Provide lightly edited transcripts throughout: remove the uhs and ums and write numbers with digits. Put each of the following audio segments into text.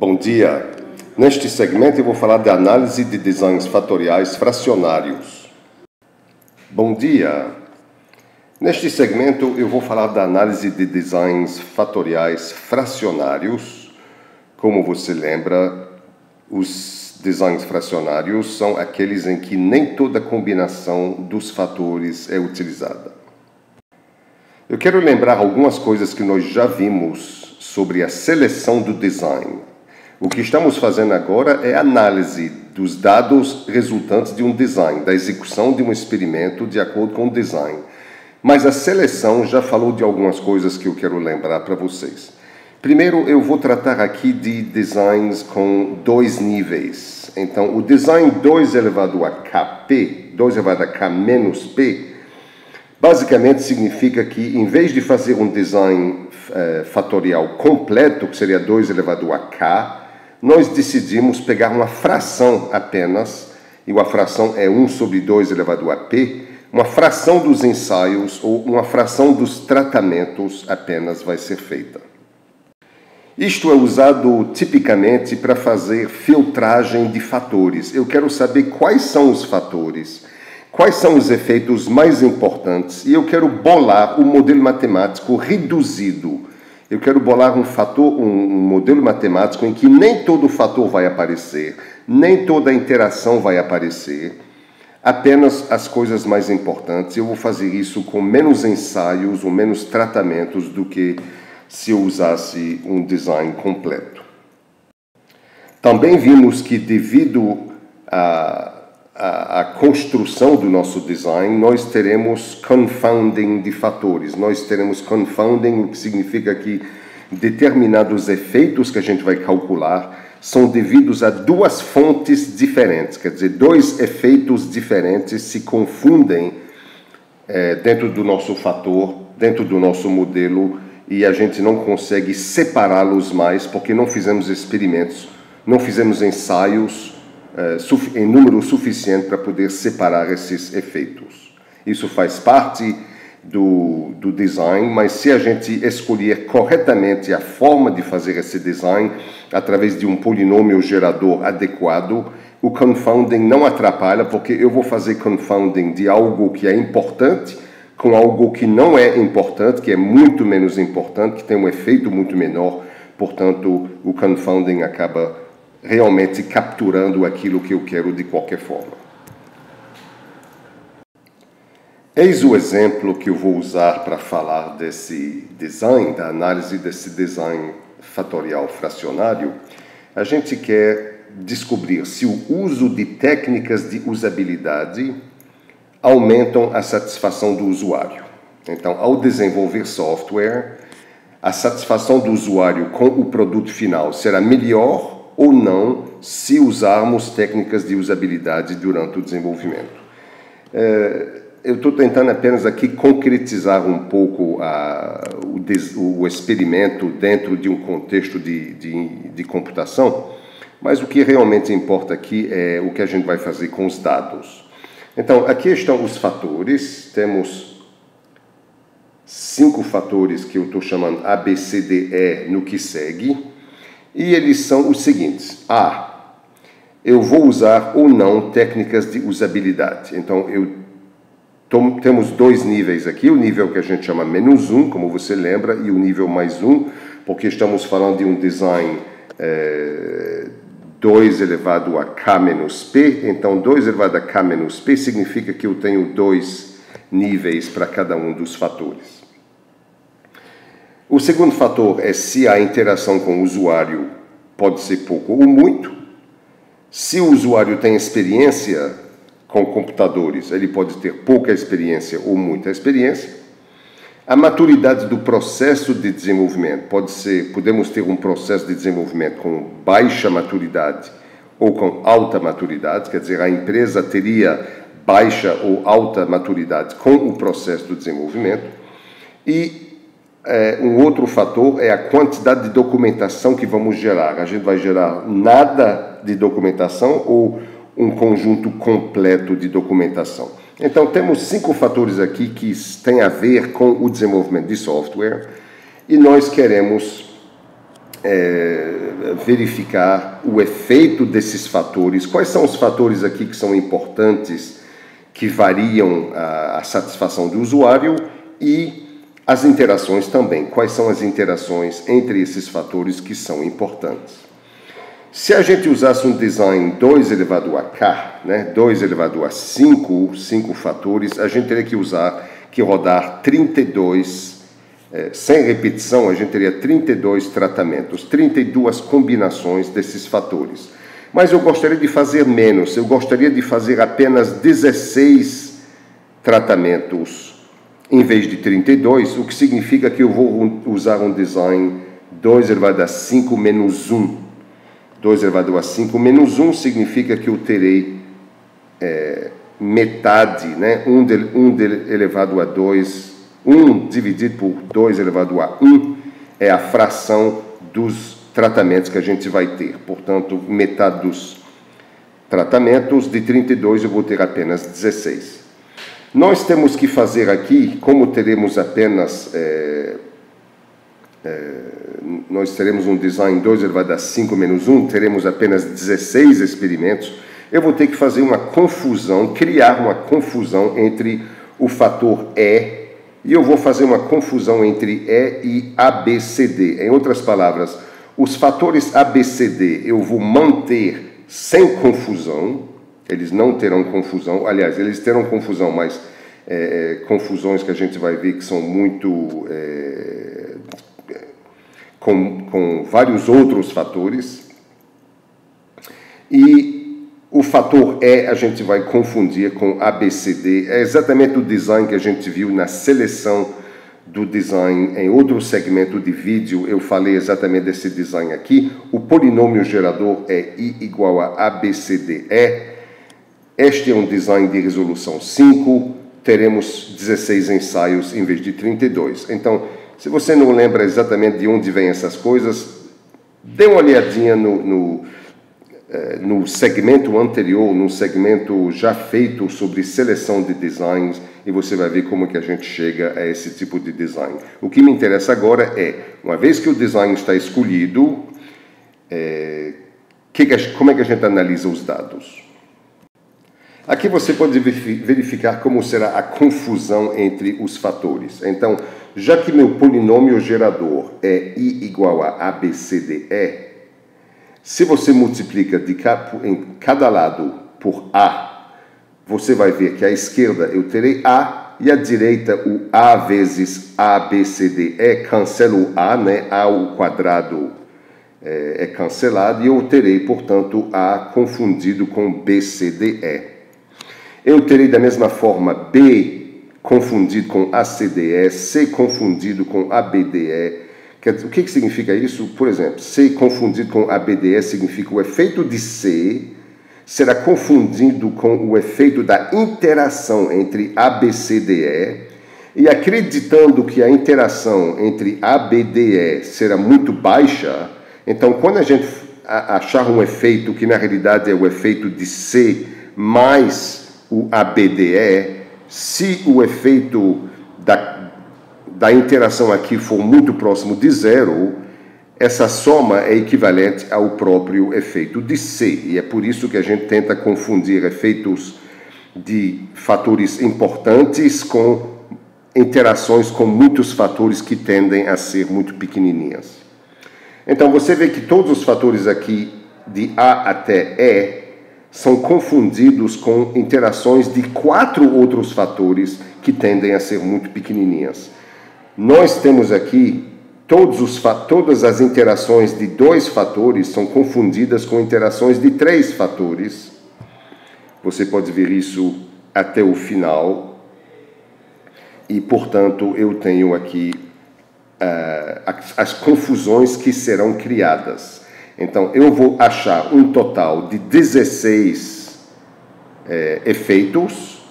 Bom dia! Neste segmento eu vou falar de análise de designs fatoriais fracionários. Bom dia! Neste segmento eu vou falar da análise de designs fatoriais fracionários. Como você lembra, os designs fracionários são aqueles em que nem toda combinação dos fatores é utilizada. Eu quero lembrar algumas coisas que nós já vimos sobre a seleção do design. O que estamos fazendo agora é análise dos dados resultantes de um design, da execução de um experimento de acordo com o design. Mas a seleção já falou de algumas coisas que eu quero lembrar para vocês. Primeiro, eu vou tratar aqui de designs com dois níveis. Então, o design 2 elevado a kp, 2 elevado a k menos p, basicamente significa que, em vez de fazer um design fatorial completo, que seria 2 elevado a k, nós decidimos pegar uma fração apenas, e a fração é 1 sobre 2 elevado a p, uma fração dos ensaios ou uma fração dos tratamentos apenas vai ser feita. Isto é usado tipicamente para fazer filtragem de fatores. Eu quero saber quais são os fatores, quais são os efeitos mais importantes, e eu quero bolar um modelo matemático reduzido. Eu quero bolar um modelo matemático em que nem todo fator vai aparecer, nem toda interação vai aparecer, apenas as coisas mais importantes. Eu vou fazer isso com menos ensaios ou menos tratamentos do que se eu usasse um design completo. Também vimos que, devido à construção do nosso design, nós teremos confounding de fatores. Nós teremos confounding, o que significa que determinados efeitos que a gente vai calcular são devidos a duas fontes diferentes. Quer dizer, dois efeitos diferentes se confundem dentro do nosso fator, dentro do nosso modelo, e a gente não consegue separá-los mais porque não fizemos experimentos, não fizemos ensaios em número suficiente para poder separar esses efeitos. Isso faz parte do design, mas se a gente escolher corretamente a forma de fazer esse design através de um polinômio gerador adequado, o confounding não atrapalha, porque eu vou fazer confounding de algo que é importante com algo que não é importante, que é muito menos importante, que tem um efeito muito menor. Portanto, o confounding acaba realmente capturando aquilo que eu quero de qualquer forma. Eis o exemplo que eu vou usar para falar desse design, da análise desse design fatorial fracionário. A gente quer descobrir se o uso de técnicas de usabilidade aumentam a satisfação do usuário. Então, ao desenvolver software, a satisfação do usuário com o produto final será melhor ou não se usarmos técnicas de usabilidade durante o desenvolvimento. Eu estou tentando apenas aqui concretizar um pouco o experimento dentro de um contexto de computação, mas o que realmente importa aqui é o que a gente vai fazer com os dados. Então, aqui estão os fatores. Temos 5 fatores que eu estou chamando A, B, C, D, E no que segue. E eles são os seguintes. A, eu vou usar ou não técnicas de usabilidade. Então, temos dois níveis aqui. O nível que a gente chama menos 1, como você lembra, e o nível mais 1, porque estamos falando de um design 2 elevado a k menos p. Então, 2 elevado a k menos p significa que eu tenho 2 níveis para cada um dos fatores. O segundo fator é se a interação com o usuário pode ser pouco ou muito. Se o usuário tem experiência com computadores, ele pode ter pouca experiência ou muita experiência. A maturidade do processo de desenvolvimento podemos ter um processo de desenvolvimento com baixa maturidade ou com alta maturidade, quer dizer, a empresa teria baixa ou alta maturidade com o processo do desenvolvimento. E um outro fator é a quantidade de documentação que vamos gerar. A gente vai gerar nada de documentação ou um conjunto completo de documentação. Então, temos 5 fatores aqui que têm a ver com o desenvolvimento de software e nós queremos verificar o efeito desses fatores. Quais são os fatores aqui que são importantes, que variam a satisfação do usuário, e as interações também. Quais são as interações entre esses fatores que são importantes? Se a gente usasse um design 2 elevado a k, 2 elevado a 5 fatores, a gente teria que rodar 32, sem repetição, a gente teria 32 tratamentos, 32 combinações desses fatores. Mas eu gostaria de fazer menos, eu gostaria de fazer apenas 16 tratamentos em vez de 32, o que significa que eu vou usar um design 2 elevado a 5 menos 1. 2 elevado a 5 menos 1 significa que eu terei metade, 1 elevado a 2, 1 dividido por 2 elevado a 1 é a fração dos tratamentos que a gente vai ter. Portanto, metade dos tratamentos, de 32 eu vou ter apenas 16. Nós temos que fazer aqui, como teremos apenas... nós teremos um design 2 elevado a 5 menos 1, teremos apenas 16 experimentos, eu vou ter que fazer uma confusão, criar uma confusão entre o fator E, e eu vou fazer uma confusão entre E e ABCD. Em outras palavras, os fatores ABCD eu vou manter sem confusão, eles não terão confusão, aliás, eles terão confusão, mas confusões que a gente vai ver que são muito... com vários outros fatores, e o fator E a gente vai confundir com ABCD. É exatamente o design que a gente viu na seleção do design em outro segmento de vídeo. Eu falei exatamente desse design aqui. O polinômio gerador é I igual a ABCDE. Este é um design de resolução 5, teremos 16 ensaios em vez de 32. Então, se você não lembra exatamente de onde vêm essas coisas, dê uma olhadinha no segmento anterior, no segmento já feito sobre seleção de designs, e você vai ver como que a gente chega a esse tipo de design. O que me interessa agora é, uma vez que o design está escolhido, como é que a gente analisa os dados? Aqui você pode verificar como será a confusão entre os fatores. Então, já que meu polinômio gerador é I igual a ABCDE, se você multiplica em cada lado por A, você vai ver que à esquerda eu terei A e à direita o A vezes ABCDE, cancela o A, A ao quadrado é cancelado, e eu terei, portanto, A confundido com BCDE. Eu terei da mesma forma B confundido com ACDE, C confundido com ABDE. O que significa isso? Por exemplo, C confundido com ABDE significa o efeito de C será confundido com o efeito da interação entre ABCDE, e acreditando que a interação entre ABDE será muito baixa, então quando a gente achar um efeito que na realidade é o efeito de C mais o ABDE, se o efeito da interação aqui for muito próximo de zero, essa soma é equivalente ao próprio efeito de C. E é por isso que a gente tenta confundir efeitos de fatores importantes com interações com muitos fatores que tendem a ser muito pequenininhas. Então, você vê que todos os fatores aqui, de A até E, são confundidos com interações de 4 outros fatores que tendem a ser muito pequenininhas. Nós temos aqui todas as interações de 2 fatores são confundidas com interações de 3 fatores. Você pode ver isso até o final. E, portanto, eu tenho aqui as confusões que serão criadas. Então, eu vou achar um total de 16 efeitos,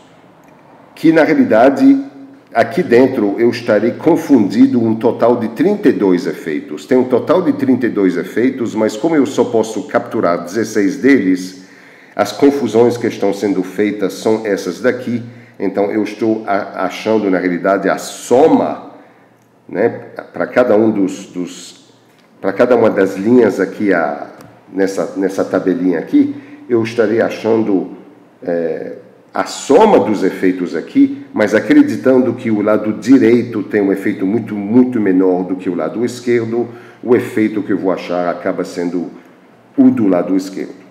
que, na realidade, aqui dentro eu estarei confundindo um total de 32 efeitos. Tem um total de 32 efeitos, mas como eu só posso capturar 16 deles, as confusões que estão sendo feitas são essas daqui. Então, eu estou achando, na realidade, a soma, para cada um dos para cada uma das linhas aqui, nessa tabelinha aqui, eu estarei achando a soma dos efeitos aqui, mas acreditando que o lado direito tem um efeito muito, muito menor do que o lado esquerdo, o efeito que eu vou achar acaba sendo o do lado esquerdo.